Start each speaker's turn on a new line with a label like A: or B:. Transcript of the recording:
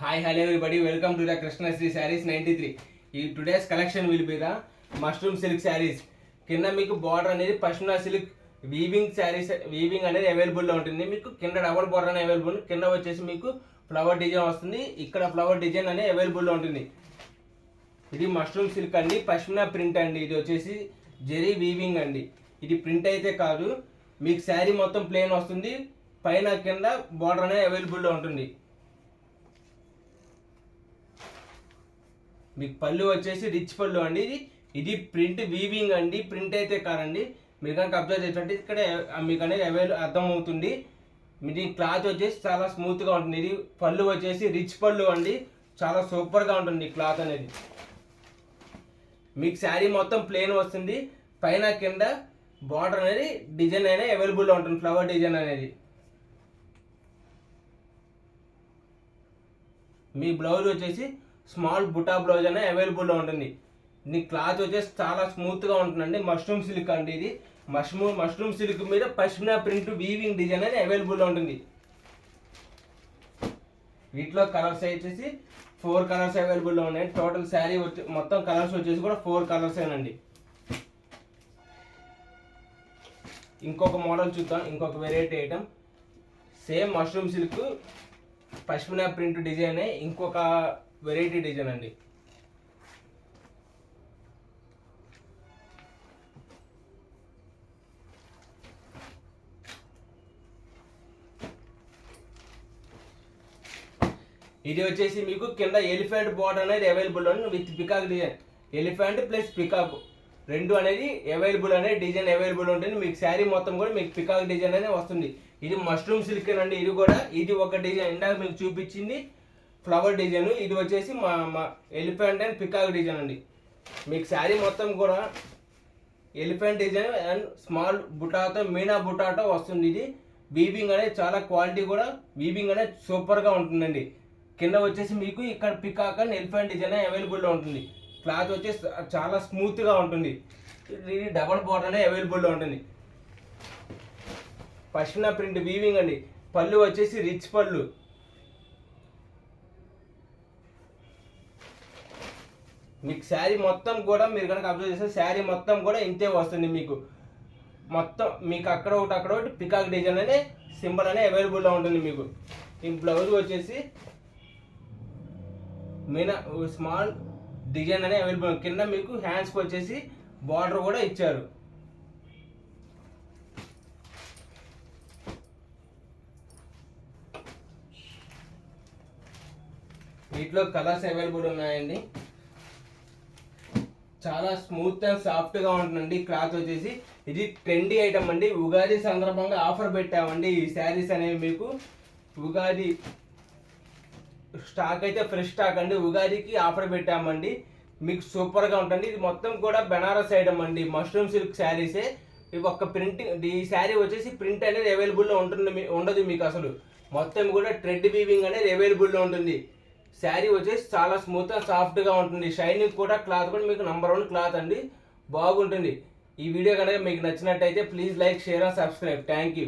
A: Hi, hello everybody. Welcome to the Krishna Sri Sarees 93. Today's collection will be the mushroom silk sarees. కింద మీకు border అనేది pashmina silk weaving saris అనేది అవైలబుల్లో ఉంటుంది. మీకు కింద డబుల్ బార్డర్ అనేది అవైలబుల్, కింద వచ్చేసి మీకు ఫ్లవర్ డిజైన్ వస్తుంది, ఇక్కడ ఫ్లవర్ డిజైన్ అనేది అవైలబుల్లో ఉంటుంది. ఇది మష్రూమ్ సిల్క్ అండి, పష్మినా ప్రింట్ అండి. ఇది వచ్చేసి జెరీ వీవింగ్ అండి. ఇది ప్రింట్ అయితే కాదు, మీకు శారీ మొత్తం ప్లెయిన్ వస్తుంది, పైన కింద బార్డర్ అనేది అవైలబుల్లో ఉంటుంది. మీకు పళ్ళు వచ్చేసి రిచ్ పళ్ళు అండి. ఇది ప్రింట్ వీవింగ్ అండి, ప్రింట్ అయితే కాదండి. మీరు కనుక అబ్జర్వ్ చేసినట్టు ఇక్కడ మీకు అనేది అర్థమవుతుంది. ఇది క్లాత్ వచ్చేసి చాలా స్మూత్గా ఉంటుంది. ఇది పళ్ళు వచ్చేసి రిచ్ పళ్ళు అండి, చాలా సూపర్గా ఉంటుంది క్లాత్ అనేది. మీకు శారీ మొత్తం ప్లెయిన్ వస్తుంది, పైన కింద బార్డర్ అనేది డిజైన్ అనేది అవైలబుల్లో ఉంటుంది, ఫ్లవర్ డిజైన్ అనేది. మీ బ్లౌజ్ వచ్చేసి స్మాల్ బుటా బ్లౌజ్ అనేది అవైలబుల్లో ఉంటుంది. దీని క్లాత్ వచ్చేసి చాలా స్మూత్గా ఉంటుందండి. మష్రూమ్ సిల్క్ అండి. ఇది మష్రూమ్ సిల్క్ మీద పష్మినా ప్రింట్ వీవింగ్ డిజైన్ అనేది అవైలబుల్లో ఉంటుంది. వీటిలో కలర్స్ వచ్చేసి 4 కలర్స్ అవైలబుల్లో ఉన్నాయి. టోటల్ శారీ మొత్తం కలర్స్ వచ్చేసి కూడా 4 కలర్స్ ఏనండి. ఇంకొక మోడల్ చూద్దాం, ఇంకొక variety item. Same mushroom silk pashmina print design, ఇంకొక వెరైటీ డిజైన్ అండి. ఇది వచ్చేసి మీకు కింద ఎలిఫెంట్ బార్డర్ అనేది అవైలబుల్ ఉంది with peacock design. Elephant plus peacock రెండు అనేది అవైలబుల్ అనేది డిజైన్ అవైలబుల్ ఉంటుంది. మీకు శారీ మొత్తం కూడా మీకు పికాక్ డిజైన్ అనేది వస్తుంది. ఇది మష్రూమ్ సిల్క్ అండి. ఇది ఒక డిజైన్, ఇందాక మీకు చూపించింది ఫ్లవర్ డిజైన్. ఇది వచ్చేసి మా ఎలిఫెంట్ అండ్ పికాక్ డిజైన్ అండి. మీకు శారీ మొత్తం కూడా ఎలిఫెంట్ డిజైన్ అండ్ స్మాల్ బుటాతో మీనా బుటాతో వస్తుంది. ఇది వీవింగ్ అనేది చాలా క్వాలిటీ కూడా, వీవింగ్ అనేది సూపర్గా ఉంటుందండి. కింద వచ్చేసి మీకు ఇక్కడ పికాక్ అండ్ ఎలిఫెంట్ డిజైన్ అవైలబుల్లో ఉంటుంది. క్లాత్ వచ్చేసి చాలా స్మూత్గా ఉంటుంది. ఇది డబల్ బార్డర్ అనేది అవైలబుల్లో ఉంటుంది. పష్మినా ప్రింట్ వీవింగ్ అండి. పళ్ళు వచ్చేసి రిచ్ పళ్ళు. మీకు శారీ మొత్తం కూడా మీరు కనుక అబ్జర్వ్ చేస్తే శారీ మొత్తం కూడా ఇంతే వస్తుంది. మీకు మొత్తం మీకు అక్కడ ఒకటి పికాక్ డిజైన్ అనే సింబల్ అనే అవైలబుల్లో ఉంటుంది. మీకు ఈ బ్లౌజ్ వచ్చేసి మీనా స్మాల్ డిజైన్ అనే అవైలబుల్. కింద మీకు హ్యాండ్స్కి వచ్చేసి బార్డర్ కూడా ఇచ్చారు. వీటిలో కలర్స్ అవైలబుల్ ఉన్నాయండి. చాలా స్మూత్ అండ్ సాఫ్ట్గా ఉంటుందండి క్లాత్ వచ్చేసి. ఇది ట్రెండీ ఐటమ్ అండి. ఉగాది సందర్భంగా ఆఫర్ పెట్టామండి. ఈ శారీస్ అనేవి మీకు ఉగాది స్టాక్ అయితే ఫ్రెష్ స్టాక్ అండి. ఉగాదికి ఆఫర్ పెట్టామండి. మీకు సూపర్గా ఉంటుంది. ఇది మొత్తం కూడా బెనారస్ ఐటమ్ అండి. మష్రూమ్ సిల్క్ శారీసే. ఇవి ఒక్క ప్రింటింగ్, ఈ శారీ వచ్చేసి ప్రింట్ అనేది అవైలబుల్లో ఉండదు మీకు అసలు. మొత్తం కూడా థ్రెడ్ వీవింగ్ అనేది అవైలబుల్లో ఉంటుంది. శారీ వచ్చేసి చాలా స్మూత్ అండ్ సాఫ్ట్గా ఉంటుంది. షైనింగ్ కూడా క్లాత్ కూడా మీకు నంబర్ 1 క్లాత్ అండి, బాగుంటుంది. ఈ వీడియో కనుక మీకు నచ్చినట్టయితే please like, share and subscribe. Thank you.